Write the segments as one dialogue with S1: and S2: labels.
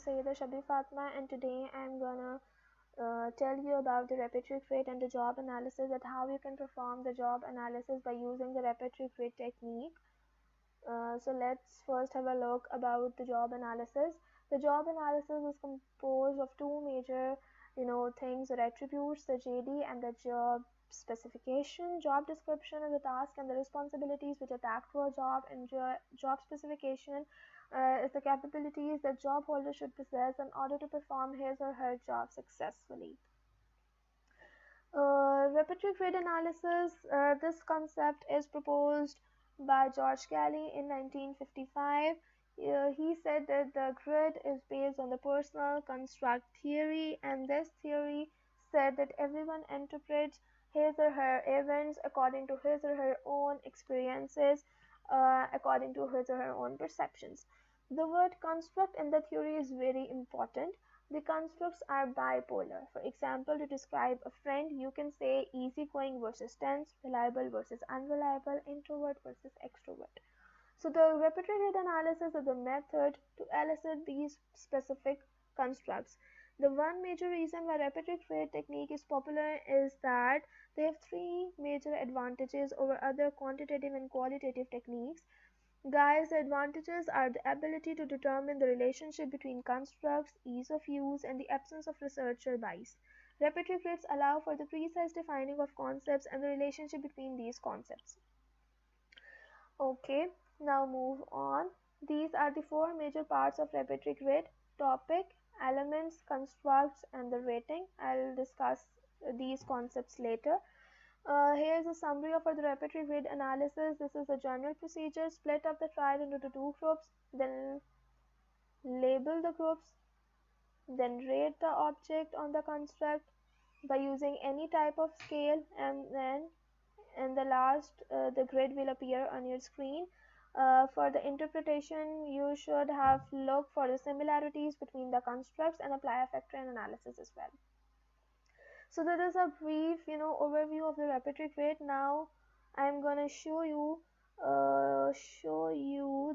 S1: Sayyida Shabi Fatma, and today I'm gonna tell you about the repertory grid and the job analysis, and how you can perform the job analysis by using the repertory grid technique. So let's first have a look about the job analysis. The job analysis is composed of two major things, or attributes: the JD and the job specification. Job description is the task and the responsibilities which attach to a job, and job specification is the capabilities that job holder should possess in order to perform his or her job successfully. Repertory grid analysis, this concept is proposed by George Kelly in 1955. He said that the grid is based on the personal construct theory, and this theory said that everyone interprets his or her events according to his or her own experiences, according to his or her own perceptions. The word construct in the theory is very important. The constructs are bipolar. For example, to describe a friend, you can say easygoing versus tense, reliable versus unreliable, introvert versus extrovert. So the repertory grid analysis is a method to elicit these specific constructs. The one major reason why repertory grid technique is popular is that they have three major advantages over other quantitative and qualitative techniques. Guys, the advantages are the ability to determine the relationship between constructs, ease of use, and the absence of researcher bias. Repertory grids allow for the precise defining of concepts and the relationship between these concepts. Okay, now move on. These are the four major parts of repertory grid: topic, elements, constructs, and the rating. I'll discuss these concepts later. Here's a summary of the repertory grid analysis. This is a general procedure. Split up the trial into the two groups, then label the groups, then rate the object on the construct by using any type of scale, and then in the last the grid will appear on your screen. For the interpretation, you should have looked for the similarities between the constructs and apply a factorial analysis as well. So that is a brief overview of the repertory grid. Now I'm gonna show you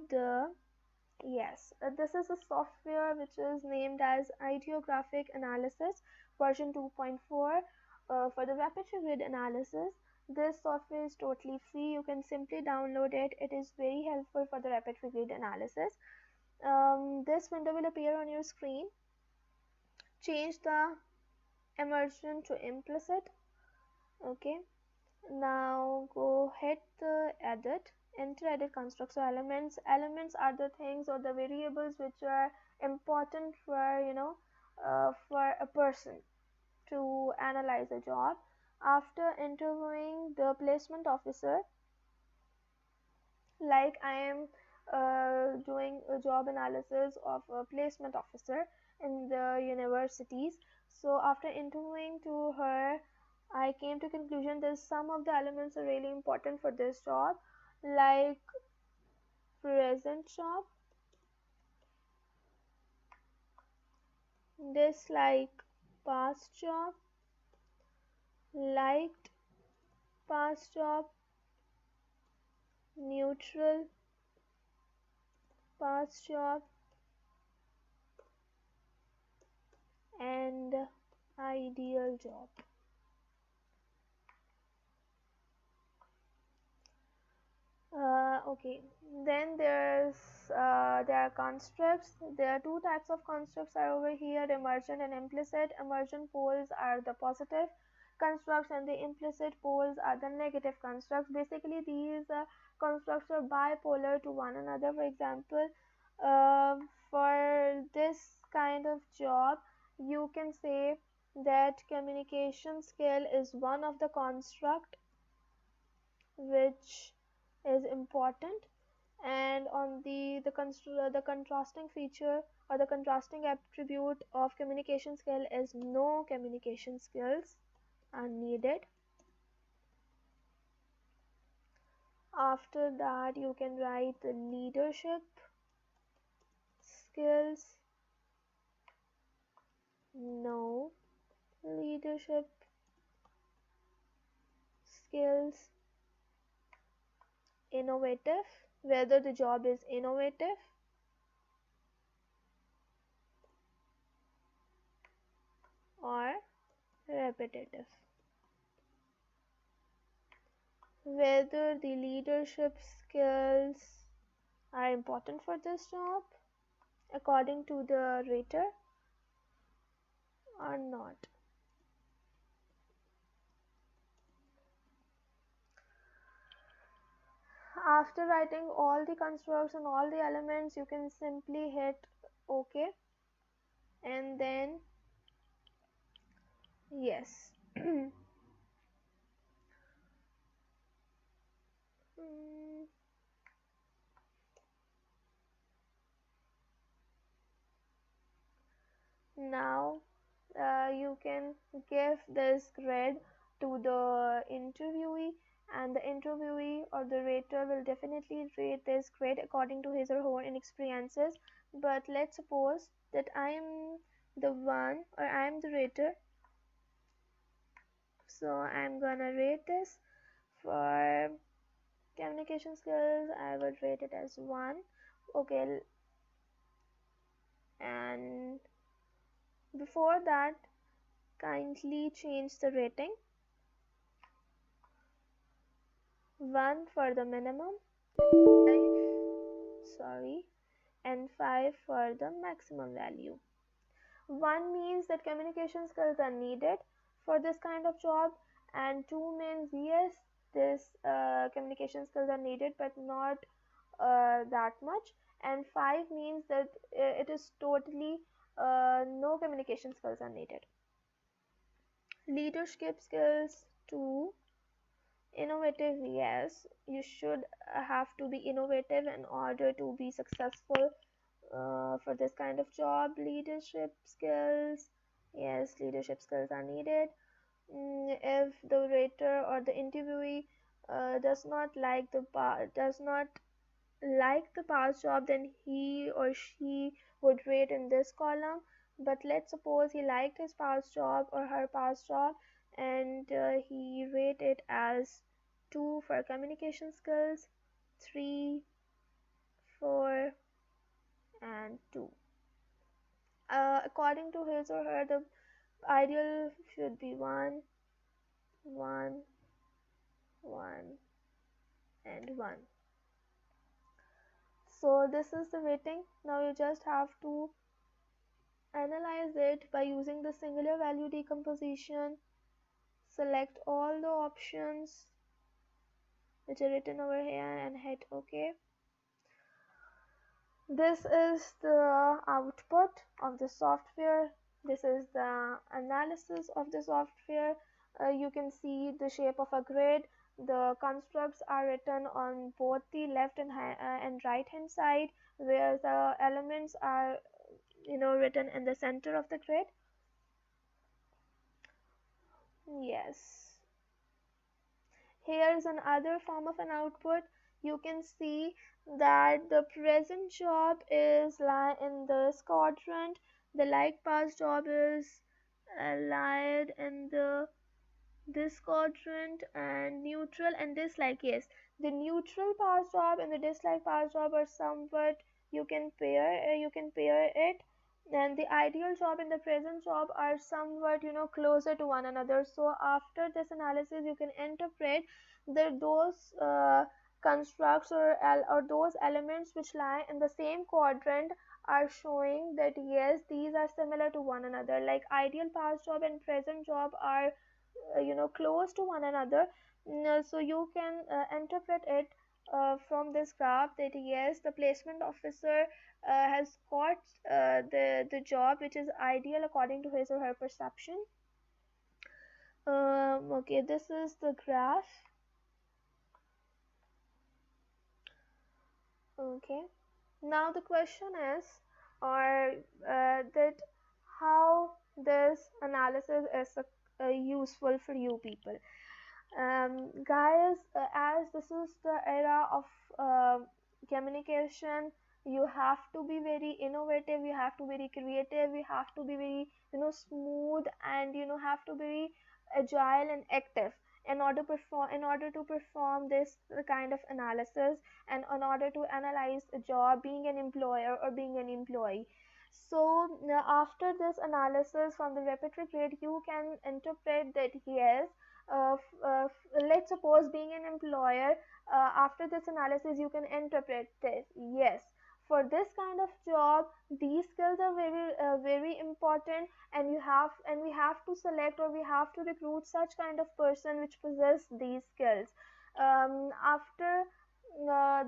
S1: the this is a software which is named as Ideographic Analysis version 2.4. For the repertory grid analysis, this software is totally free. You can simply download it. It is very helpful for the repertory grid analysis. This window will appear on your screen. Change the emergent to implicit. Okay, now go hit the edit, enter edit constructs. So elements are the things or the variables which are important for for a person to analyze a job. After interviewing the placement officer, like I am doing a job analysis of a placement officer in the universities. So after interviewing to her, I came to conclusion that some of the elements are really important for this job, like present job, dislike past job, liked past job, neutral past job, and ideal job. Okay, then there are constructs. There are two types of constructs are over here: emergent and implicit. Emergent poles are the positive constructs, and the implicit poles are the negative constructs. Basically, these constructs are bipolar to one another. For example, for this kind of job, you can say that communication skill is one of the construct which is important, and on the contrasting feature or the contrasting attribute of communication skill is no communication skills are needed. After that, you can write the leadership skills, no leadership skills. Innovative, whether the job is innovative. or repetitive. Whether the leadership skills are important for this job according to the rater or not. After writing all the constructs and all the elements, you can simply hit OK, and then yes. Now you can give this grid to the interviewee, and the interviewee or the rater will definitely rate this grid according to his or her own experiences. But let's suppose that I am the one, or I am the rater, so I'm gonna rate this. For communication skills, I would rate it as 1. Okay, and before that, kindly change the rating. 1 for the minimum, 5 and 5 for the maximum value. 1 means that communication skills are needed for this kind of job, and 2 means yes, this communication skills are needed but not that much, and 5 means that it is totally no communication skills are needed. Leadership skills 2. Innovative, yes, you should have to be innovative in order to be successful for this kind of job. Leadership skills, yes, leadership skills are needed. If the rater or the interviewee does not like the past job, then he or she would rate in this column. But let's suppose he liked his past job or her past job, and he rated as 2 for communication skills, 3, 4 and 2. According to his or her, the ideal should be 1, 1, 1 and 1. So this is the rating. Now you just have to analyze it by using the singular value decomposition. Select all the options which are written over here and hit OK. This is the output of the software. This is the analysis of the software. You can see the shape of a grid. The constructs are written on both the left and right hand side, where the elements are written in the center of the grid. Yes. Here's another form of an output. You can see that the present job is in this quadrant. The like past job is lied in this quadrant, and neutral and dislike. Yes, the neutral past job and the dislike past job are somewhat you can pair it, and the ideal job and the present job are somewhat closer to one another. So after this analysis, you can interpret that those constructs or those elements which lie in the same quadrant are showing that yes, these are similar to one another. Like ideal past job and present job are close to one another. So you can interpret it from this graph that yes, the placement officer has got the job which is ideal according to his or her perception. Okay, this is the graph. Okay, now the question is, or that how this analysis is useful for you people. Guys, as this is the era of communication, you have to be very innovative, you have to be very creative, you have to be very smooth, and have to be very agile and active in order to perform this kind of analysis, and in order to analyze a job, being an employer or being an employee. So after this analysis from the repertory grid, you can interpret that yes, let's suppose being an employer, after this analysis you can interpret this yes, for this kind of job these skills are very important, and we have to select, or we have to recruit such kind of person which possess these skills. After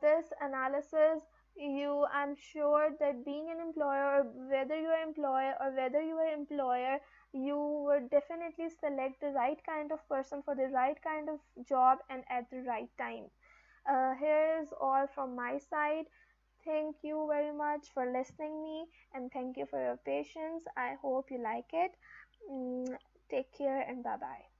S1: this analysis, I'm sure that being an employer, whether you are employer or whether you are employer, you would definitely select the right kind of person for the right kind of job and at the right time. Here is all from my side. Thank you very much for listening me, and thank you for your patience. I hope you like it. Take care and bye bye.